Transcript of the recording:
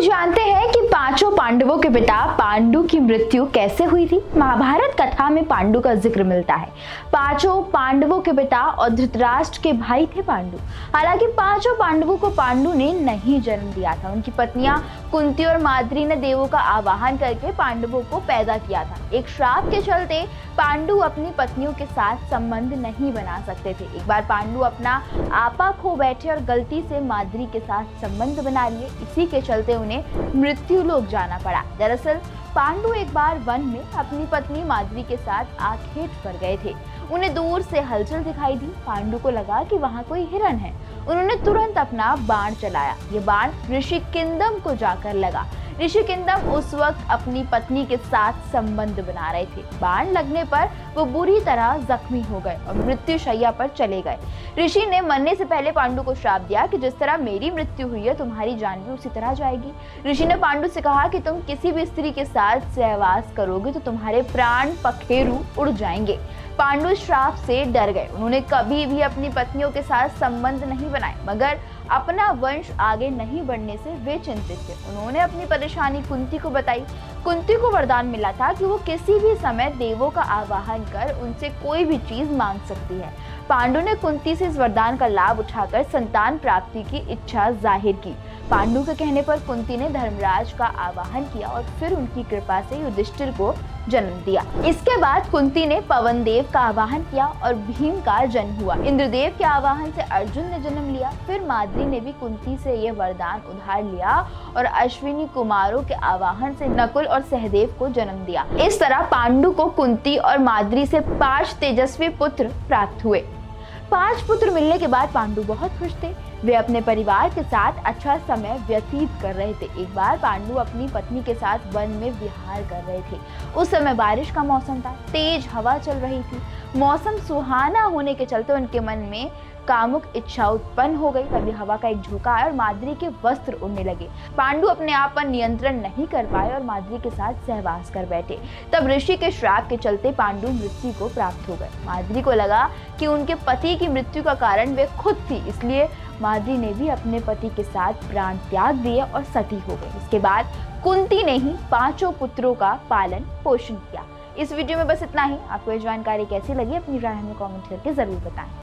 जानते हैं कि पांचों पांडवों के पिता पांडु की मृत्यु कैसे हुई थी। महाभारत कथा में पांडु का जिक्र मिलता है। पांचों पांडवों के पिता और धृतराष्ट्र के भाई थे पांडु। हालांकि पांचों पांडवों को पांडु ने नहीं जन्म दिया था। उनकी पत्नियां कुंती और माद्री ने देवों का आवाहन करके पांडवों को पैदा किया था। एक श्राप के चलते पांडु अपनी पत्नियों के साथ संबंध नहीं बना सकते थे। एक बार पांडु अपना आपा खो बैठे और गलती से माद्री के साथ संबंध बना लिए। इसी के चलते उन्हें मृत्यु लोक जाना पड़ा। दरअसल पांडु एक बार वन में अपनी पत्नी माद्री के साथ आखेट पर गए थे। उन्हें दूर से हलचल दिखाई दी। पांडु को लगा कि वहां कोई हिरन है। उन्होंने तुरंत अपना बाण चलाया। ये बाण ऋषि किंदम को जाकर लगा। ऋषि किंदम उस वक्त अपनी पत्नी के साथ संबंध बना रहे थे। बाण लगने पर वो बुरी तरह जख्मी हो गए और मृत्यु शैया पर चले गए। ऋषि ने मरने से पहले पांडु को श्राप दिया कि जिस तरह मेरी मृत्यु हुई है तुम्हारी जान भी उसी तरह जाएगी। ऋषि ने पांडु से कहा कि तुम किसी भी स्त्री के साथ सहवास करोगे तो तुम्हारे प्राण पखेरु उड़ जाएंगे। पांडु श्राप से डर गए। उन्होंने कभी भी अपनी पत्नियों के साथ संबंध नहीं बनाए, मगर अपना वंश आगे नहीं बढ़ने से वे चिंतित थे। उन्होंने अपनी परेशानी कुंती को बताई। कुंती को वरदान मिला था कि वो किसी भी समय देवों का आवाहन कर उनसे कोई भी चीज मांग सकती है। पांडु ने कुंती से इस वरदान का लाभ उठाकर संतान प्राप्ति की इच्छा जाहिर की। पांडु के कहने पर कुंती ने धर्मराज का आवाहन किया और फिर उनकी कृपा से युधिष्ठिर को जन्म दिया। इसके बाद कुंती ने पवन देव का आवाहन किया और भीम का जन्म हुआ। इंद्रदेव के आवाहन से अर्जुन ने जन्म लिया। फिर माद्री ने भी कुंती से यह वरदान उधार लिया और अश्विनी कुमारों के आवाहन से नकुल और सहदेव को जन्म दिया। इस तरह पांडु को कुंती और माद्री से 5 तेजस्वी पुत्र प्राप्त हुए। 5 पुत्र मिलने के बाद पांडु बहुत खुश थे। वे अपने परिवार के साथ अच्छा समय व्यतीत कर रहे थे। एक बार पांडु अपनी पत्नी के साथ वन में विहार कर रहे थे। उस समय बारिश का मौसम था। तेज हवा चल रही थी। मौसम सुहाना होने के चलते उनके मन में कामुक इच्छा उत्पन्न हो गई। तभी हवा का एक झोंका आया और माद्री के वस्त्र उड़ने लगे। पांडु अपने आप पर नियंत्रण नहीं कर पाए और माद्री के साथ सहवास कर बैठे। तब ऋषि के श्राप के चलते पांडु मृत्यु को प्राप्त हो गए। माद्री को लगा कि उनके पति की मृत्यु का कारण वे खुद थी, इसलिए माद्री ने भी अपने पति के साथ प्राण त्याग दिए और सती हो गई। इसके बाद कुंती ने ही 5 पुत्रों का पालन पोषण किया। इस वीडियो में बस इतना ही। आपको ये जानकारी कैसी लगी अपनी राय हमें कमेंट करके जरूर बताएं।